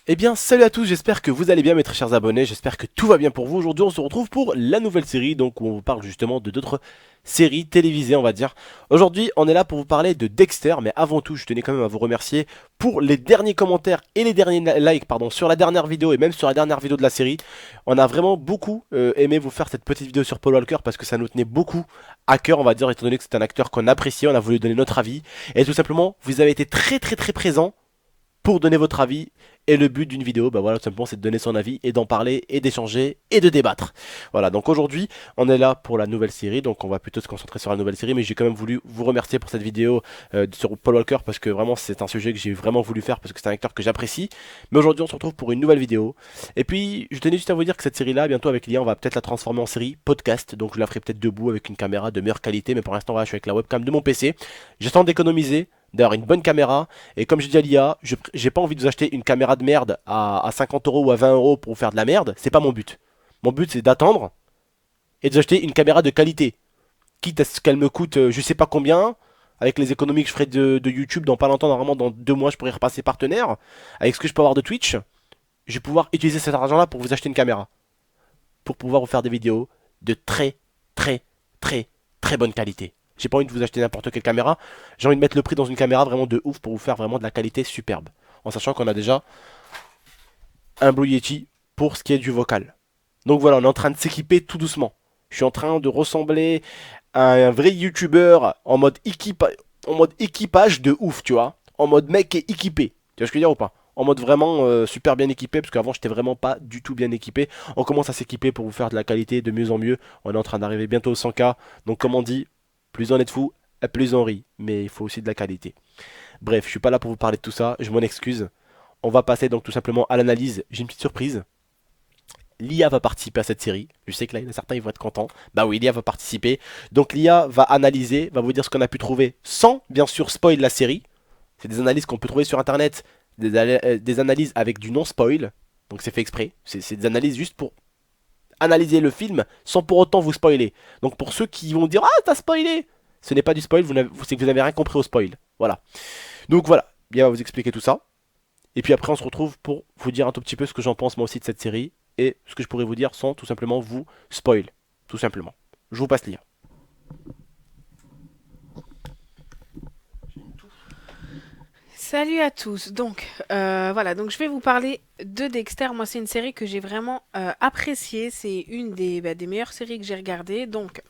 Eh bien salut à tous, j'espère que vous allez bien mes très chers abonnés, j'espère que tout va bien pour vous. Aujourd'hui on se retrouve pour la nouvelle série, donc où on vous parle justement de d'autres séries télévisées on va dire. Aujourd'hui on est là pour vous parler de Dexter, mais avant tout je tenais quand même à vous remercier pour les derniers commentaires et les derniers likes sur la dernière vidéo et même sur la dernière vidéo de la série. On a vraiment beaucoup aimé vous faire cette petite vidéo sur Paul Walker parce que ça nous tenait beaucoup à cœur on va dire, étant donné que c'est un acteur qu'on appréciait, on a voulu donner notre avis. Et tout simplement vous avez été très présents pour donner votre avis. Et le but d'une vidéo, bah voilà, tout simplement, c'est de donner son avis et d'en parler et d'échanger et de débattre. Voilà, donc aujourd'hui, on est là pour la nouvelle série, donc on va plutôt se concentrer sur la nouvelle série, mais j'ai quand même voulu vous remercier pour cette vidéo sur Paul Walker, parce que vraiment, c'est un sujet que j'ai vraiment voulu faire, parce que c'est un acteur que j'apprécie. Mais aujourd'hui, on se retrouve pour une nouvelle vidéo. Et puis, je tenais juste à vous dire que cette série-là, bientôt avec l'IA, on va peut-être la transformer en série podcast, donc je la ferai peut-être debout avec une caméra de meilleure qualité, mais pour l'instant, voilà, je suis avec la webcam de mon PC. J'attends d'économiser, d'avoir une bonne caméra, et comme je dis à l'IA, j'ai pas envie de vous acheter une caméra de merde à 50 euros ou à 20 euros pour faire de la merde, c'est pas mon but. Mon but c'est d'attendre et de vous acheter une caméra de qualité, quitte à ce qu'elle me coûte je sais pas combien, avec les économies que je ferai de YouTube dans pas longtemps, normalement dans 2 mois je pourrai repasser partenaire, avec ce que je peux avoir de Twitch, je vais pouvoir utiliser cet argent là pour vous acheter une caméra, pour pouvoir vous faire des vidéos de très bonne qualité. J'ai pas envie de vous acheter n'importe quelle caméra. J'ai envie de mettre le prix dans une caméra vraiment de ouf pour vous faire vraiment de la qualité superbe. En sachant qu'on a déjà un Blue Yeti pour ce qui est du vocal. Donc voilà, on est en train de s'équiper tout doucement. Je suis en train de ressembler à un vrai YouTuber en mode équipage de ouf, tu vois. En mode mec est équipé. Tu vois ce que je veux dire ou pas? En mode vraiment super bien équipé, parce qu'avant j'étais vraiment pas du tout bien équipé. On commence à s'équiper pour vous faire de la qualité de mieux en mieux. On est en train d'arriver bientôt au 100K. Donc comme on dit, plus on est de fou, plus on rit. Mais il faut aussi de la qualité. Bref, je suis pas là pour vous parler de tout ça, je m'en excuse. On va passer donc tout simplement à l'analyse. J'ai une petite surprise. L'IA va participer à cette série. Je sais que là, il y en a certains, ils vont être contents. Bah oui, l'IA va participer. Donc l'IA va analyser, va vous dire ce qu'on a pu trouver sans, bien sûr, spoil la série. C'est des analyses qu'on peut trouver sur Internet, des analyses avec du non-spoil. Donc c'est fait exprès. C'est des analyses juste pour analyser le film sans pour autant vous spoiler. Donc pour ceux qui vont dire « Ah, t'as spoilé !» Ce n'est pas du spoil, c'est que vous n'avez rien compris au spoil. Voilà. Donc voilà, l'IA va vous expliquer tout ça. Et puis après on se retrouve pour vous dire un tout petit peu ce que j'en pense moi aussi de cette série et ce que je pourrais vous dire sans tout simplement vous spoil, tout simplement. Je vous passe l'IA. Salut à tous. Donc voilà, donc je vais vous parler de Dexter. Moi, c'est une série que j'ai vraiment appréciée. C'est une des meilleures séries que j'ai regardées. Donc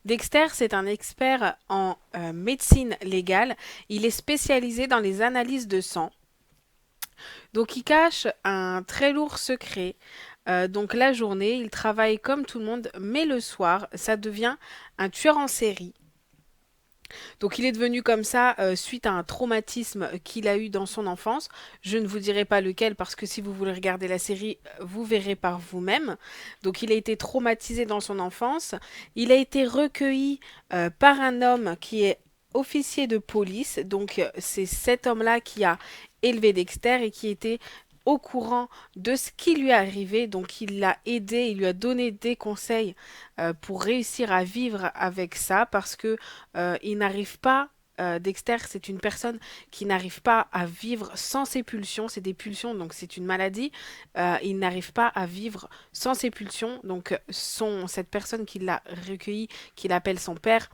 Dexter, c'est un expert en médecine légale. Il est spécialisé dans les analyses de sang. Donc il cache un très lourd secret. Donc la journée, il travaille comme tout le monde, mais le soir, ça devient un tueur en série. Donc il est devenu comme ça suite à un traumatisme qu'il a eu dans son enfance. Je ne vous dirai pas lequel parce que si vous voulez regarder la série, vous verrez par vous-même. Donc il a été traumatisé dans son enfance. Il a été recueilli par un homme qui est officier de police. Donc c'est cet homme-là qui a élevé Dexter et qui était au courant de ce qui lui est arrivé, donc il l'a aidé, il lui a donné des conseils pour réussir à vivre avec ça, parce que il n'arrive pas, Dexter, c'est une personne qui n'arrive pas à vivre sans ses pulsions, c'est des pulsions, donc c'est une maladie, il n'arrive pas à vivre sans ses pulsions, donc cette personne qui l'a recueilli, qu'il appelle son père,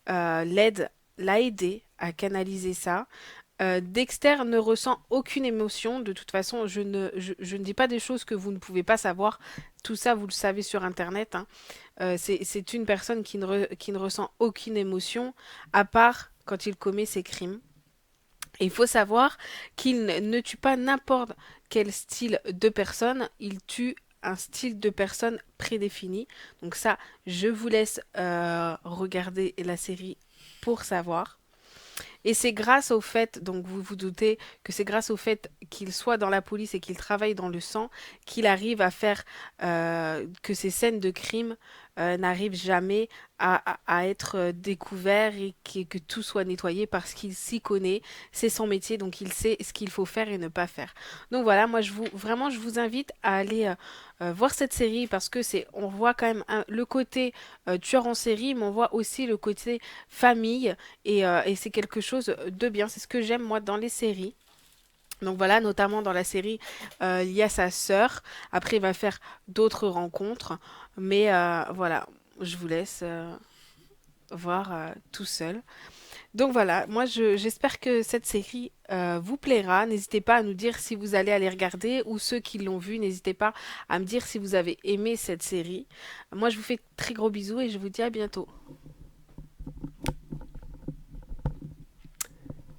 l'a aidé à canaliser ça. Dexter ne ressent aucune émotion. De toute façon, je ne dis pas des choses que vous ne pouvez pas savoir. Tout ça, vous le savez sur Internet, hein. C'est une personne qui ne ressent aucune émotion, à part quand il commet ses crimes. Et il faut savoir qu'il ne tue pas n'importe quel style de personne. Il tue un style de personne prédéfini. Donc ça, je vous laisse regarder la série pour savoir. Et c'est grâce au fait, donc vous vous doutez que c'est grâce au fait qu'il soit dans la police et qu'il travaille dans le sang qu'il arrive à faire que ces scènes de crime n'arrive jamais à être découvert et que tout soit nettoyé parce qu'il s'y connaît, c'est son métier, donc il sait ce qu'il faut faire et ne pas faire. Donc voilà, moi vraiment je vous invite à aller voir cette série parce que on voit quand même le côté tueur en série, mais on voit aussi le côté famille et c'est quelque chose de bien. C'est ce que j'aime moi dans les séries. Donc voilà, notamment dans la série, il y a sa sœur. Après, il va faire d'autres rencontres. Mais voilà, je vous laisse voir tout seul. Donc voilà, moi j'espère que cette série vous plaira. N'hésitez pas à nous dire si vous allez aller regarder ou ceux qui l'ont vue, n'hésitez pas à me dire si vous avez aimé cette série. Moi je vous fais de très gros bisous et je vous dis à bientôt.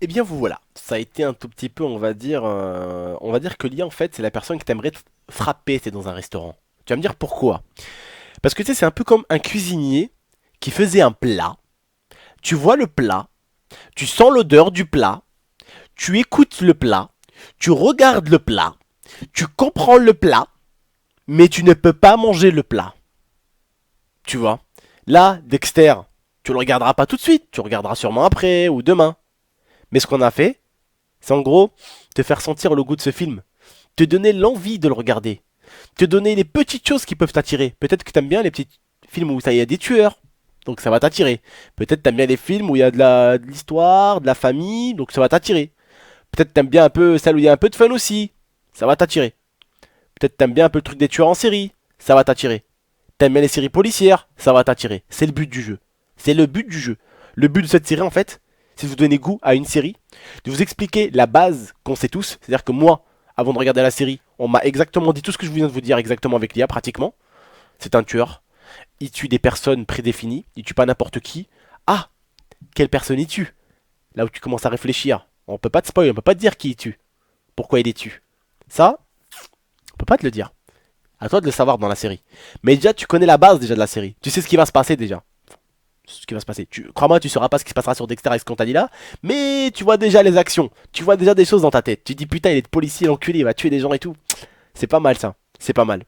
Eh bien vous voilà, ça a été un tout petit peu, on va dire que l'IA en fait c'est la personne que t'aimerais frapper, c'est dans un restaurant. Tu vas me dire pourquoi? Parce que tu sais, c'est un peu comme un cuisinier qui faisait un plat. Tu vois le plat, tu sens l'odeur du plat, tu écoutes le plat, tu regardes le plat, tu comprends le plat, mais tu ne peux pas manger le plat. Tu vois? Là, Dexter, tu le regarderas pas tout de suite, tu le regarderas sûrement après ou demain. Mais ce qu'on a fait, c'est en gros te faire sentir le goût de ce film, te donner l'envie de le regarder, te donner les petites choses qui peuvent t'attirer. Peut-être que t'aimes bien les petits films où ça y a des tueurs, donc ça va t'attirer. Peut-être t'aimes bien les films où il y a de l'histoire, de la famille, donc ça va t'attirer. Peut-être t'aimes bien un peu celle où il y a un peu de fun aussi, ça va t'attirer. Peut-être t'aimes bien un peu le truc des tueurs en série, ça va t'attirer. T'aimes bien les séries policières, ça va t'attirer. C'est le but du jeu. C'est le but du jeu. Le but de cette série, en fait, c'est de vous donner goût à une série, de vous expliquer la base qu'on sait tous. C'est-à-dire que moi, avant de regarder la série, on m'a exactement dit tout ce que je viens de vous dire exactement avec l'IA, pratiquement. C'est un tueur. Il tue des personnes prédéfinies. Il tue pas n'importe qui. Ah, quelle personne il tue? Là où tu commences à réfléchir. On peut pas te spoiler, on peut pas te dire qui il tue. Pourquoi il les tue. Ça, on peut pas te le dire. À toi de le savoir dans la série. Mais déjà, tu connais la base déjà de la série. Tu sais ce qui va se passer déjà. Ce qui va se passer. Crois-moi, tu sauras pas ce qui se passera sur Dexter et ce qu'on t'a dit là. Mais tu vois déjà les actions. Tu vois déjà des choses dans ta tête. Tu te dis putain, il est policier, l'enculé, il va tuer des gens et tout. C'est pas mal ça. C'est pas mal.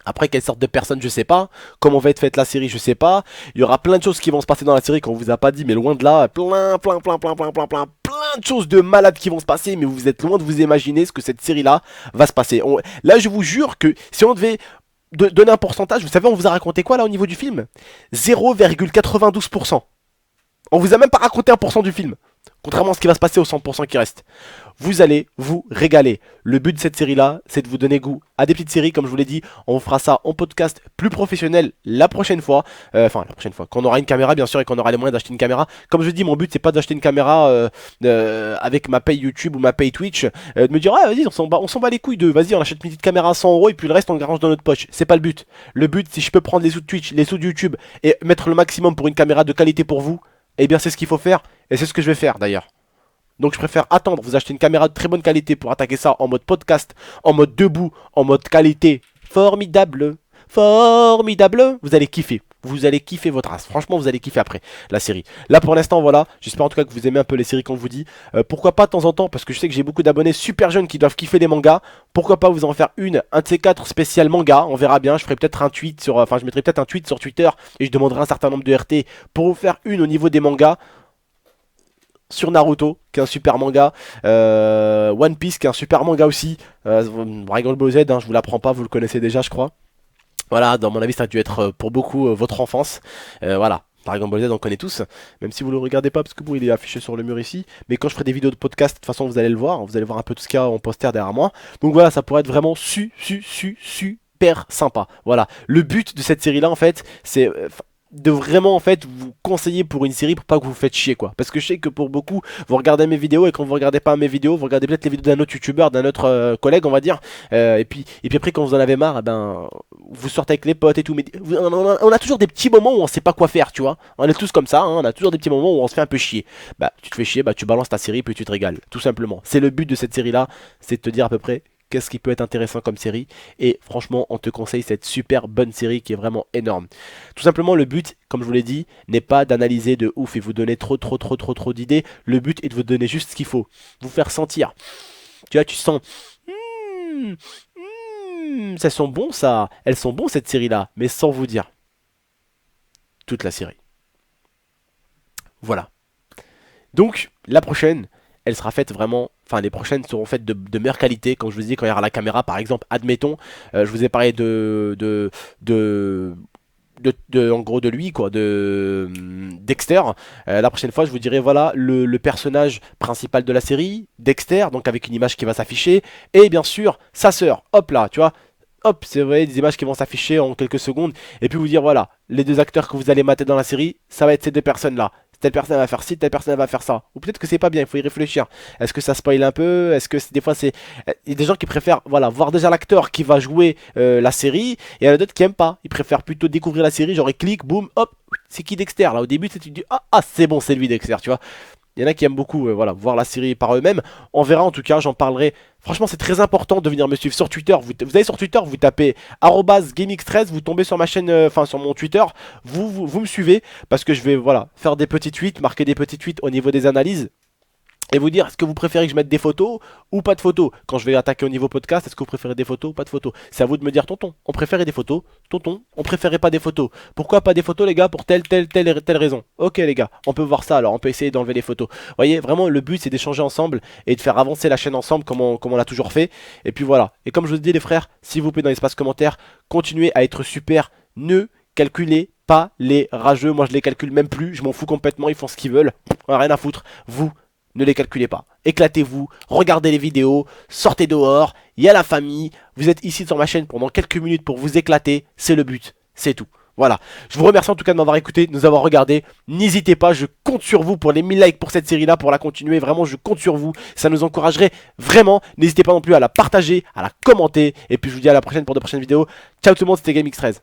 Après, quelle sorte de personne, je sais pas. Comment va être faite la série, je sais pas. Il y aura plein de choses qui vont se passer dans la série qu'on vous a pas dit, mais loin de là. Plein de choses de malades qui vont se passer, mais vous êtes loin de vous imaginer ce que cette série-là va se passer. Là, je vous jure que si on devait donner un pourcentage, vous savez, on vous a raconté quoi là au niveau du film? 0,92%. On vous a même pas raconté 1% du film. Contrairement à ce qui va se passer au 100% qui reste. Vous allez vous régaler. Le but de cette série-là, c'est de vous donner goût à des petites séries. Comme je vous l'ai dit, on fera ça en podcast plus professionnel la prochaine fois. Enfin, la prochaine fois. Quand on aura une caméra, bien sûr, et qu'on aura les moyens d'acheter une caméra. Comme je dis, mon but, c'est pas d'acheter une caméra avec ma paye YouTube ou ma paye Twitch. De me dire, ah, vas-y, on s'en bat les couilles de, vas-y, on achète une petite caméra à 100 € et puis le reste, on le range dans notre poche. C'est pas le but. Le but, si je peux prendre les sous de Twitch, les sous de YouTube et mettre le maximum pour une caméra de qualité pour vous, eh bien, c'est ce qu'il faut faire. Et c'est ce que je vais faire d'ailleurs. Donc je préfère attendre, vous acheter une caméra de très bonne qualité pour attaquer ça en mode podcast, en mode debout, en mode qualité formidable. Formidable. Vous allez kiffer. Vous allez kiffer votre race. Franchement, vous allez kiffer après la série. Là pour l'instant, voilà. J'espère en tout cas que vous aimez un peu les séries qu'on vous dit. Pourquoi pas de temps en temps, parce que je sais que j'ai beaucoup d'abonnés super jeunes qui doivent kiffer les mangas. Pourquoi pas vous en faire un de ces quatre spécial manga. On verra bien. Je ferai peut-être un tweet sur, enfin je mettrai peut-être un tweet sur Twitter et je demanderai un certain nombre de RT pour vous faire une au niveau des mangas sur Naruto, qui est un super manga, One Piece, qui est un super manga aussi, Dragon Ball Z, hein, je vous l'apprends pas, vous le connaissez déjà, je crois. Voilà, dans mon avis, ça a dû être pour beaucoup votre enfance. Voilà. Dragon Ball Z, on connaît tous, même si vous le regardez pas, parce que bon, il est affiché sur le mur ici. Mais quand je ferai des vidéos de podcast, de toute façon, vous allez le voir. Vous allez voir un peu tout ce qu'il y a en poster derrière moi. Donc voilà, ça pourrait être vraiment super sympa. Voilà. Le but de cette série-là, en fait, c'est de vraiment en fait vous conseiller pour une série pour pas que vous vous faites chier quoi, parce que je sais que pour beaucoup vous regardez mes vidéos et quand vous regardez pas mes vidéos vous regardez peut-être les vidéos d'un autre youtubeur, d'un autre collègue on va dire, et puis après quand vous en avez marre, eh ben vous sortez avec les potes et tout, mais on a toujours des petits moments où on sait pas quoi faire, tu vois, on est tous comme ça, hein, on a toujours des petits moments où on se fait un peu chier. Bah tu te fais chier, bah tu balances ta série puis tu te régales, tout simplement. C'est le but de cette série là, c'est de te dire à peu près qu'est-ce qui peut être intéressant comme série, et franchement on te conseille cette super bonne série qui est vraiment énorme. Tout simplement le but, comme je vous l'ai dit, n'est pas d'analyser de ouf et vous donner trop d'idées. Le but est de vous donner juste ce qu'il faut, vous faire sentir. Tu vois, tu sens ça sent bon ça, elles sont bons cette série là, mais sans vous dire. toute la série. Voilà. Donc, la prochaine, elle sera faite vraiment... Enfin, les prochaines seront faites de meilleure qualité. Comme je vous dis, quand il y aura la caméra, par exemple, admettons, je vous ai parlé en gros de lui, quoi, de Dexter. La prochaine fois, je vous dirai, voilà, le personnage principal de la série, Dexter, donc avec une image qui va s'afficher, et bien sûr, sa sœur. Hop là, tu vois. Hop, c'est vrai, des images qui vont s'afficher en quelques secondes, et puis vous dire, voilà, les deux acteurs que vous allez mater dans la série, ça va être ces deux personnes-là. Telle personne va faire ci, telle personne va faire ça. Ou peut-être que c'est pas bien, il faut y réfléchir. Est-ce que ça spoil un peu? Est-ce que des fois c'est... Il y a des gens qui préfèrent voilà, voir déjà l'acteur qui va jouer la série, et il y en a d'autres qui aiment pas. Ils préfèrent plutôt découvrir la série, genre ils cliquent, boum, hop, c'est qui Dexter? Là au début tu te dis, ah c'est bon, c'est lui Dexter, tu vois. Il y en a qui aiment beaucoup voilà, voir la série par eux-mêmes. On verra en tout cas, j'en parlerai. Franchement, c'est très important de venir me suivre sur Twitter. Vous allez sur Twitter, vous tapez @GameX13, vous tombez sur ma chaîne, enfin sur mon Twitter, vous me suivez parce que je vais voilà, faire des petits tweets, marquer des petits tweets au niveau des analyses. Et vous dire, est-ce que vous préférez que je mette des photos ou pas de photos? Quand je vais attaquer au niveau podcast, est-ce que vous préférez des photos ou pas de photos? C'est à vous de me dire, tonton, on préférait des photos, tonton, on préférait pas des photos. Pourquoi pas des photos les gars? Pour telle raison. Ok les gars, on peut voir ça alors, on peut essayer d'enlever les photos. Vous voyez, vraiment le but c'est d'échanger ensemble et de faire avancer la chaîne ensemble comme on l'a toujours fait. Et puis voilà, et comme je vous dis les frères, s'il vous plaît dans l'espace commentaire, continuez à être super, ne calculez pas les rageux, moi je les calcule même plus, je m'en fous complètement, ils font ce qu'ils veulent, rien à foutre, vous ne les calculez pas. Éclatez-vous, regardez les vidéos, sortez dehors, il y a la famille, vous êtes ici sur ma chaîne pendant quelques minutes pour vous éclater, c'est le but, c'est tout. Voilà, je vous remercie en tout cas de m'avoir écouté, de nous avoir regardé. N'hésitez pas, je compte sur vous pour les 1000 likes pour cette série là, pour la continuer. Vraiment, je compte sur vous, ça nous encouragerait vraiment. N'hésitez pas non plus à la partager, à la commenter. Et puis je vous dis à la prochaine pour de prochaines vidéos. Ciao tout le monde, c'était GameX13.